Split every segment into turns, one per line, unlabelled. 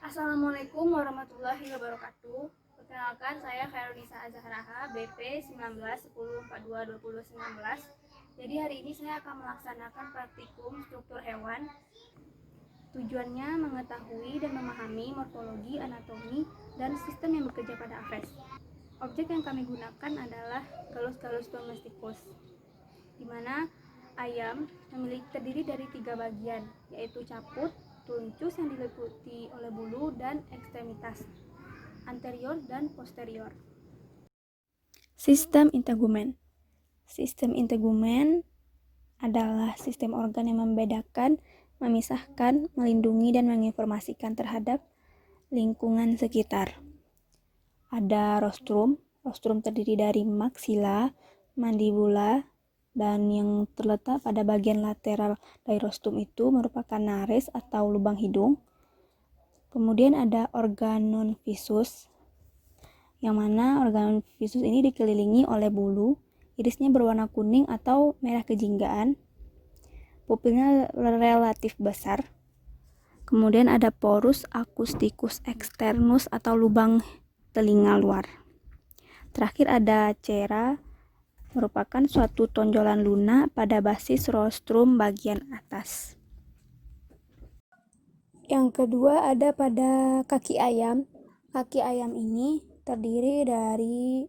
Assalamualaikum warahmatullahi wabarakatuh. Perkenalkan, saya Khairunisa Azahraha, BP 1910422019. Jadi hari ini saya akan melaksanakan praktikum struktur hewan. Tujuannya mengetahui dan memahami morfologi, anatomi, dan sistem yang bekerja pada aves. Objek yang kami gunakan adalah Gallus domesticus, di mana ayam terdiri dari 3 bagian, yaitu caput, tuncus yang diliputi oleh bulu, dan ekstremitas anterior dan posterior. Sistem integumen. Sistem integumen adalah sistem organ yang membedakan, memisahkan, melindungi, dan menginformasikan terhadap lingkungan sekitar. Ada rostrum. Rostrum terdiri dari maksila, mandibula, dan yang terletak pada bagian lateral dari rostrum itu merupakan nares atau lubang hidung. Kemudian ada organon visus, yang mana organon visus ini dikelilingi oleh bulu, irisnya berwarna kuning atau merah kejinggaan, pupilnya relatif besar. Kemudian ada porus acousticus externus atau lubang telinga luar. Terakhir ada cera, merupakan suatu tonjolan lunak pada basis rostrum bagian atas. Yang kedua ada pada kaki ayam. Kaki ayam ini terdiri dari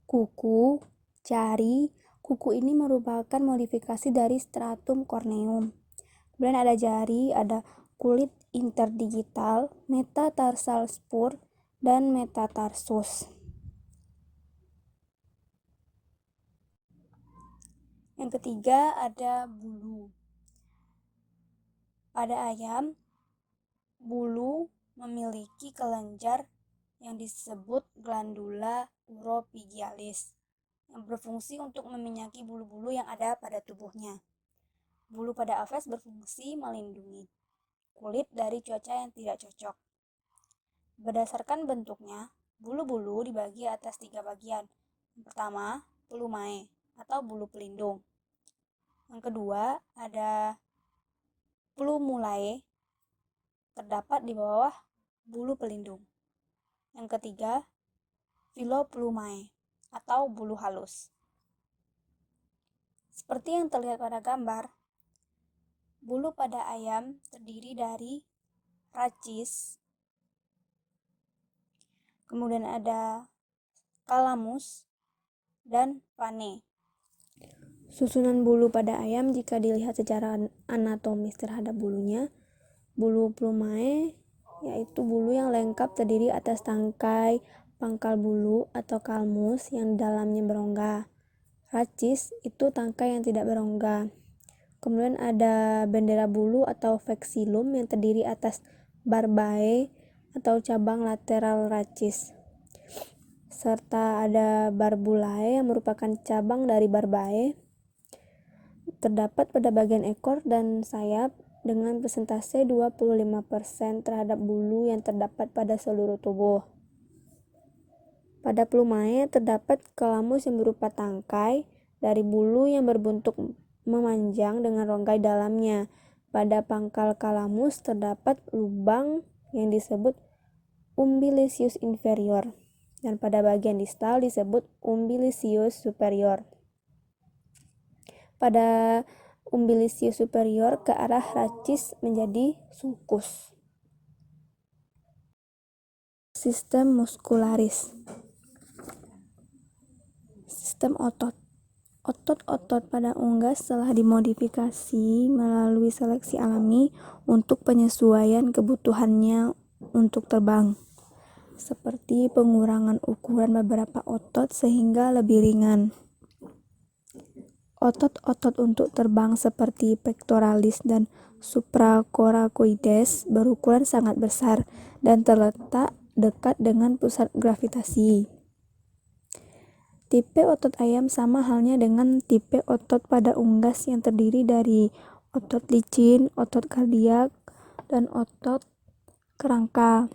kuku, jari. Kuku ini merupakan modifikasi dari stratum corneum. Kemudian ada jari, ada kulit interdigital, metatarsal spur, dan metatarsus. Yang ketiga ada bulu. Pada ayam, bulu memiliki kelenjar yang disebut glandula uropigialis yang berfungsi untuk meminyaki bulu-bulu yang ada pada tubuhnya. Bulu pada aves berfungsi melindungi kulit dari cuaca yang tidak cocok. Berdasarkan bentuknya, bulu-bulu dibagi atas 3 bagian. Yang pertama, plumae atau bulu pelindung. Yang kedua, ada plumulae, terdapat di bawah bulu pelindung. Yang ketiga, filoplumae atau bulu halus. Seperti yang terlihat pada gambar, bulu pada ayam terdiri dari racis, kemudian ada kalamus, dan pane. Susunan bulu pada ayam jika dilihat secara anatomis terhadap bulunya, bulu plumae yaitu bulu yang lengkap terdiri atas tangkai, pangkal bulu atau kalmus yang dalamnya berongga. Racis itu tangkai yang tidak berongga. Kemudian ada bendera bulu atau vexillum yang terdiri atas barbae atau cabang lateral racis. Serta ada barbulae yang merupakan cabang dari barbae. Terdapat pada bagian ekor dan sayap dengan persentase 25% terhadap bulu yang terdapat pada seluruh tubuh. Pada plumae terdapat kalamus yang berupa tangkai dari bulu yang berbentuk memanjang dengan rongga dalamnya. Pada pangkal kalamus terdapat lubang yang disebut umbilicius inferior, dan pada bagian distal disebut umbilicius superior. Pada umbilicius superior ke arah racis menjadi sulcus. Sistem muscularis. Sistem otot. Otot-otot pada unggas telah dimodifikasi melalui seleksi alami untuk penyesuaian kebutuhannya untuk terbang, seperti pengurangan ukuran beberapa otot sehingga lebih ringan. Otot-otot untuk terbang seperti pectoralis dan supracoracoides berukuran sangat besar dan terletak dekat dengan pusat gravitasi. Tipe otot ayam sama halnya dengan tipe otot pada unggas yang terdiri dari otot licin, otot kardiak, dan otot kerangka.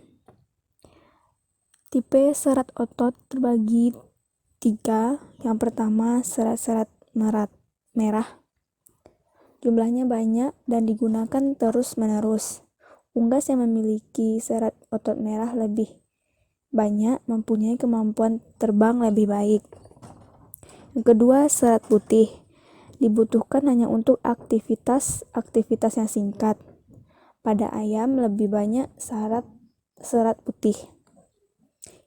Tipe serat otot terbagi 3. Yang pertama, serat-serat merah. Jumlahnya banyak dan digunakan terus-menerus Unggas yang memiliki serat otot merah lebih banyak mempunyai kemampuan terbang lebih baik. Yang kedua, serat putih dibutuhkan hanya untuk aktivitas yang singkat. Pada ayam lebih banyak serat putih.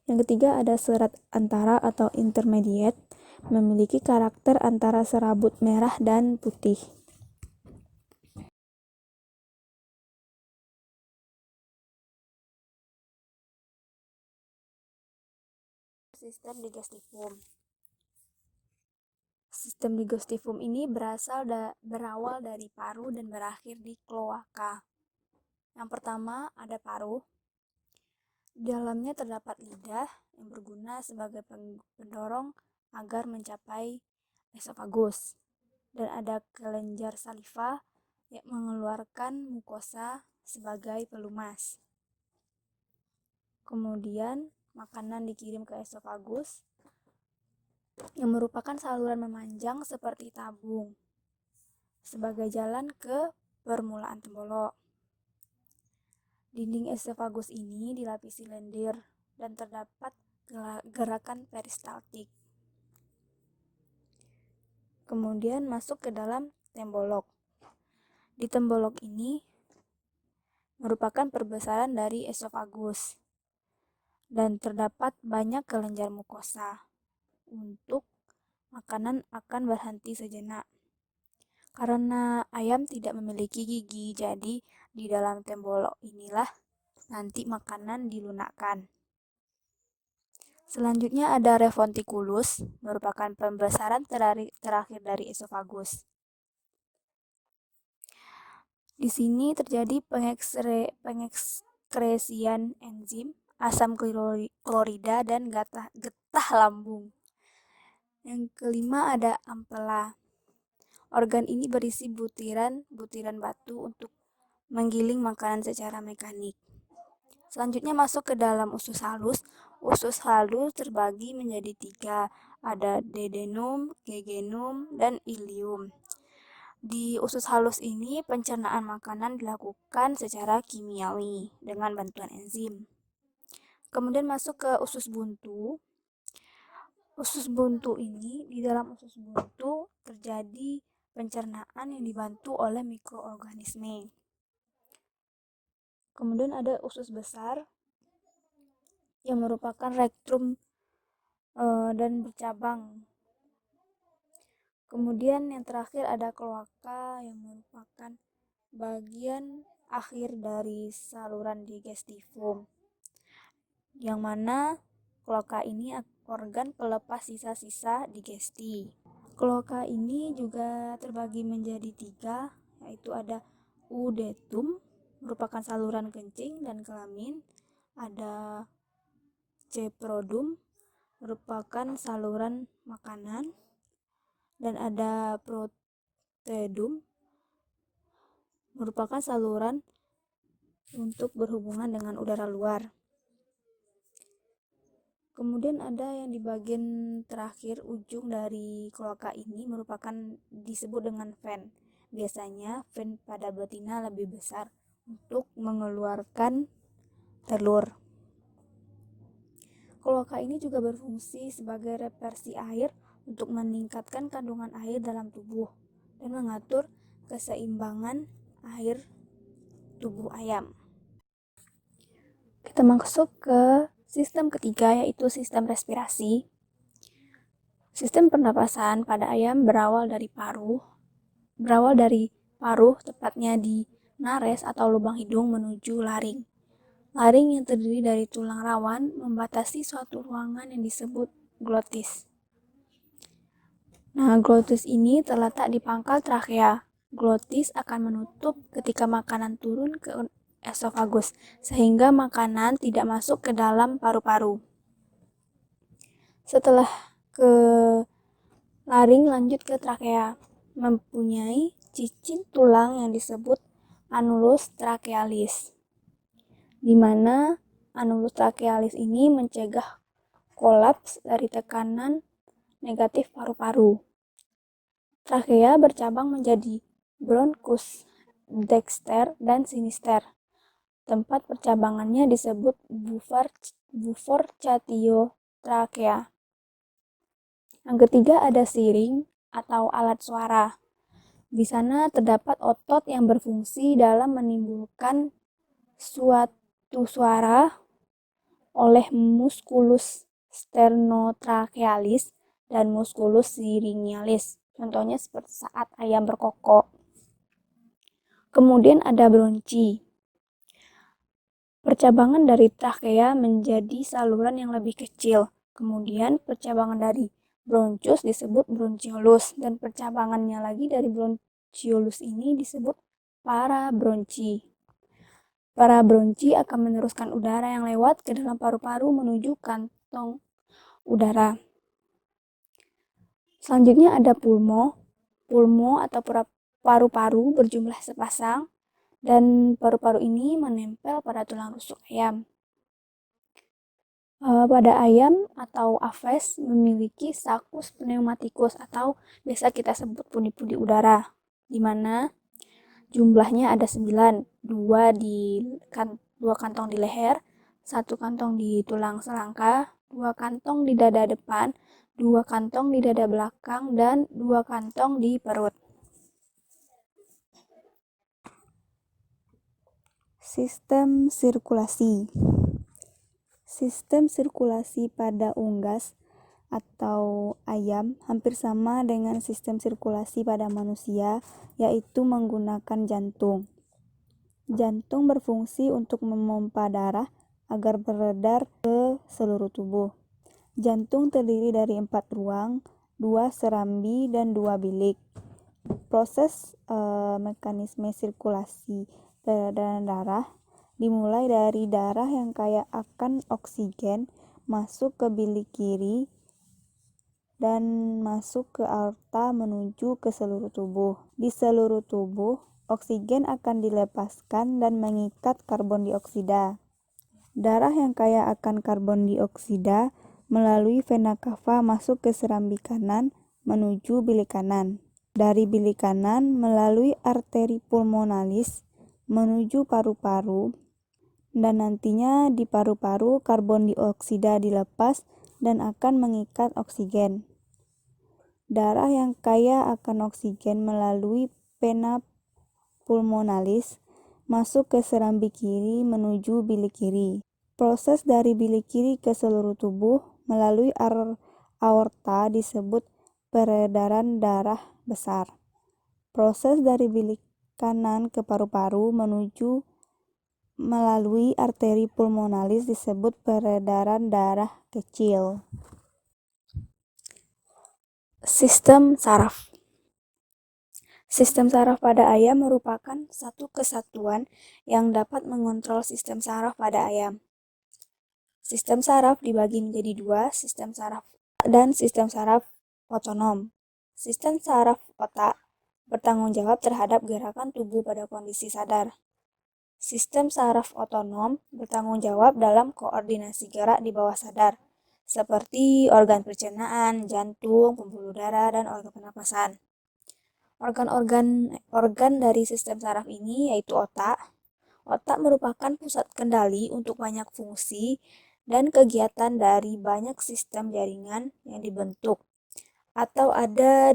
Yang ketiga, ada serat antara atau intermediate, memiliki karakter antara serabut merah dan putih. Sistem digestifum. Sistem digestifum ini berawal dari paru dan berakhir di kloaka. Yang pertama ada paru. Di dalamnya terdapat lidah yang berguna sebagai pendorong agar mencapai esofagus. Dan ada kelenjar saliva yang mengeluarkan mukosa sebagai pelumas. Kemudian makanan dikirim ke esofagus yang merupakan saluran memanjang seperti tabung sebagai jalan ke permulaan tembolok. Dinding esofagus ini dilapisi lendir dan terdapat gerakan peristaltik. Kemudian masuk ke dalam tembolok. Di tembolok ini merupakan perbesaran dari esofagus dan terdapat banyak kelenjar mukosa. Untuk makanan akan berhenti sejenak. Karena ayam tidak memiliki gigi, jadi di dalam tembolok inilah nanti makanan dilunakkan. Selanjutnya ada refontikulus, merupakan pembesaran terakhir dari esofagus. Di sini terjadi pengekskresian enzim, asam klorida, dan getah lambung. Yang kelima ada ampela. Organ ini berisi butiran batu untuk menggiling makanan secara mekanik. Selanjutnya masuk ke dalam usus halus. Usus halus terbagi menjadi 3, ada duodenum, jejunum, dan ileum. Di usus halus ini pencernaan makanan dilakukan secara kimiawi dengan bantuan enzim. Kemudian masuk ke usus buntu. Usus buntu ini, di dalam usus buntu terjadi pencernaan yang dibantu oleh mikroorganisme. Kemudian ada usus besar yang merupakan rektrum dan bercabang. Kemudian yang terakhir ada kloaka yang merupakan bagian akhir dari saluran digestifum, yang mana kloaka ini organ pelepas sisa-sisa digesti. Kloaka ini juga terbagi menjadi 3, yaitu ada udetum, merupakan saluran kencing dan kelamin, ada ceprodum, merupakan saluran makanan, dan ada protedum, merupakan saluran untuk berhubungan dengan udara luar. Kemudian ada yang di bagian terakhir ujung dari kloaka ini merupakan disebut dengan ven. Biasanya ven pada betina lebih besar untuk mengeluarkan telur. Kloaka ini juga berfungsi sebagai reversi air untuk meningkatkan kandungan air dalam tubuh dan mengatur keseimbangan air tubuh ayam. Kita masuk ke sistem ketiga, yaitu sistem respirasi. Sistem pernapasan pada ayam berawal dari paruh, tepatnya di nares atau lubang hidung menuju laring. Laring yang terdiri dari tulang rawan membatasi suatu ruangan yang disebut glotis. Nah, glotis ini terletak di pangkal trakea. Glotis akan menutup ketika makanan turun ke esofagus, sehingga makanan tidak masuk ke dalam paru-paru. Setelah ke laring, lanjut ke trakea, mempunyai cicit tulang yang disebut annulus trachealis, di mana annulus trachealis ini mencegah kolaps dari tekanan negatif paru-paru. Trakea bercabang menjadi bronkus dexter dan sinister. Tempat percabangannya disebut buforcatiotrachea. Yang ketiga ada siring atau alat suara. Di sana terdapat otot yang berfungsi dalam menimbulkan suatu suara oleh musculus sternotrachealis dan musculus syringalis. Contohnya seperti saat ayam berkokok. Kemudian ada bronchi. Percabangan dari trachea menjadi saluran yang lebih kecil. Kemudian percabangan dari bronchus disebut bronchiolus dan percabangannya lagi dari bronchiolus ini disebut parabronchi. Parabronchi akan meneruskan udara yang lewat ke dalam paru-paru menuju kantong udara. Selanjutnya ada pulmo. Pulmo atau paru-paru berjumlah sepasang dan paru-paru ini menempel pada tulang rusuk ayam. Pada ayam atau aves memiliki sakus pneumatikus atau biasa kita sebut pundi-pundi udara, di mana jumlahnya ada 9, 2 kantong di leher, 1 kantong di tulang selangka, 2 kantong di dada depan, 2 kantong di dada belakang, dan 2 kantong di perut. Sistem sirkulasi. Sistem sirkulasi pada unggas atau ayam hampir sama dengan sistem sirkulasi pada manusia, yaitu menggunakan jantung. Jantung berfungsi untuk memompa darah agar beredar ke seluruh tubuh. Jantung terdiri dari 4 ruang, 2 serambi, dan 2 bilik. Proses mekanisme sirkulasi peredaran darah dimulai dari darah yang kaya akan oksigen masuk ke bilik kiri dan masuk ke aorta menuju ke seluruh tubuh. Di seluruh tubuh, oksigen akan dilepaskan dan mengikat karbon dioksida. Darah yang kaya akan karbon dioksida melalui vena cava masuk ke serambi kanan menuju bilik kanan. Dari bilik kanan melalui arteri pulmonalis menuju paru-paru, dan nantinya di paru-paru karbon dioksida dilepas dan akan mengikat oksigen. Darah yang kaya akan oksigen melalui vena pulmonalis masuk ke serambi kiri menuju bilik kiri. Proses dari bilik kiri ke seluruh tubuh melalui aorta disebut peredaran darah besar. Proses dari bilik kanan ke paru-paru menuju melalui arteri pulmonalis disebut peredaran darah kecil. Sistem saraf. Sistem saraf pada ayam merupakan satu kesatuan yang dapat mengontrol sistem saraf pada ayam. Sistem saraf dibagi menjadi 2, sistem saraf dan sistem saraf otonom. Sistem saraf otak bertanggung jawab terhadap gerakan tubuh pada kondisi sadar. Sistem saraf otonom bertanggung jawab dalam koordinasi gerak di bawah sadar, seperti organ pencernaan, jantung, pembuluh darah, dan organ pernapasan. Organ dari sistem saraf ini yaitu otak. Otak merupakan pusat kendali untuk banyak fungsi dan kegiatan dari banyak sistem jaringan yang dibentuk atau ada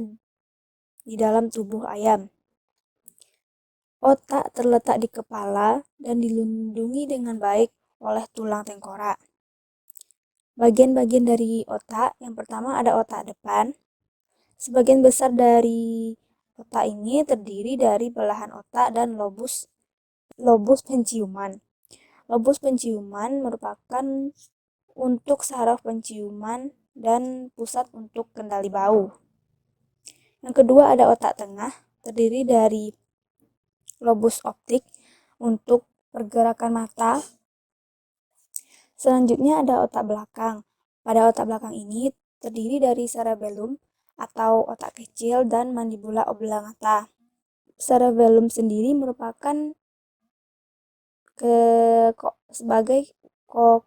di dalam tubuh ayam. Otak terletak di kepala dan dilindungi dengan baik oleh tulang tengkorak. Bagian-bagian dari otak, yang pertama ada otak depan. Sebagian besar dari otak ini terdiri dari belahan otak dan lobus penciuman. Lobus penciuman merupakan untuk saraf penciuman dan pusat untuk kendali bau. Yang kedua ada otak tengah, terdiri dari lobus optik untuk pergerakan mata. Selanjutnya ada otak belakang. Pada otak belakang ini terdiri dari cerebellum atau otak kecil dan mandibula oblongata. Cerebellum sendiri merupakan sebagai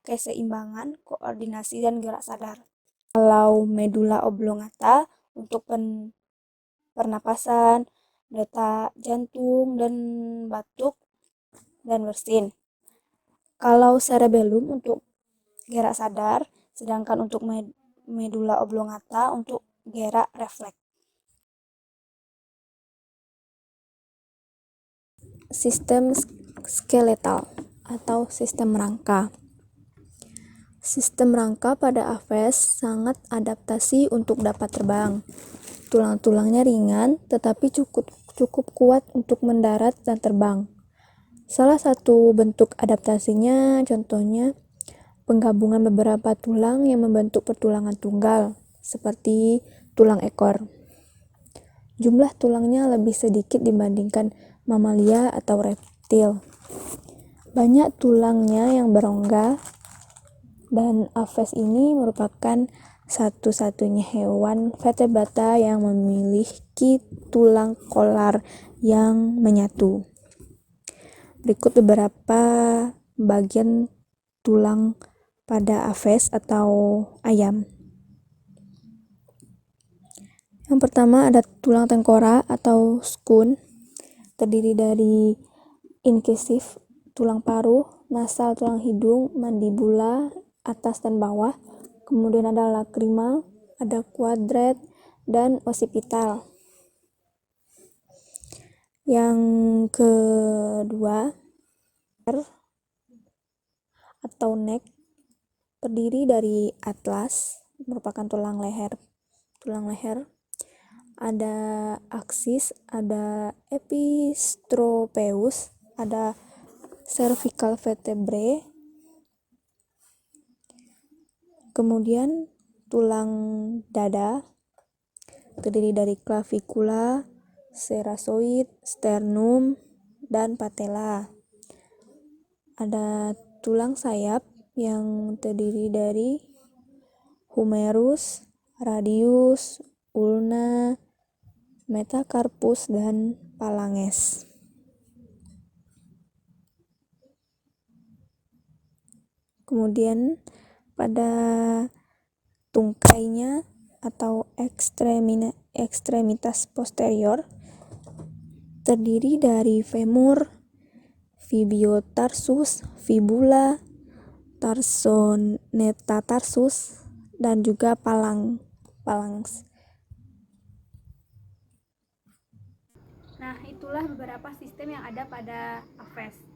keseimbangan, koordinasi, dan gerak sadar. Kalau medula oblongata untuk pernapasan, detak jantung, dan batuk dan bersin. Kalau cerebellum untuk gerak sadar, sedangkan untuk medula oblongata untuk gerak refleks. Sistem skeletal atau sistem rangka. Sistem rangka pada aves sangat adaptasi untuk dapat terbang. Tulang-tulangnya ringan tetapi cukup kuat untuk mendarat dan terbang. Salah satu bentuk adaptasinya contohnya penggabungan beberapa tulang yang membentuk pertulangan tunggal, seperti tulang ekor. Jumlah tulangnya lebih sedikit dibandingkan mamalia atau reptil. Banyak tulangnya yang berongga, dan aves ini merupakan satu-satunya hewan vertebrata yang memiliki tulang kolar yang menyatu. Berikut beberapa bagian tulang pada aves atau ayam. Yang pertama ada tulang tengkorak atau skun, terdiri dari incisif, tulang paruh, nasal, tulang hidung, mandibula, atas dan bawah. Kemudian ada lacrima, ada quadrat, dan occipital. Yang kedua, atau neck, terdiri dari atlas, merupakan tulang leher. Ada axis, ada epistropeus, ada cervical vertebrae. Kemudian tulang dada terdiri dari clavicula, ceratoid, sternum, dan patella. Ada tulang sayap yang terdiri dari humerus, radius, ulna, metacarpus, dan phalanges. Kemudian pada tungkainya atau ekstremitas posterior terdiri dari femur, fibiotarsus, fibula, tarsometatarsus, dan juga phalanx. Nah, itulah beberapa sistem yang ada pada aves.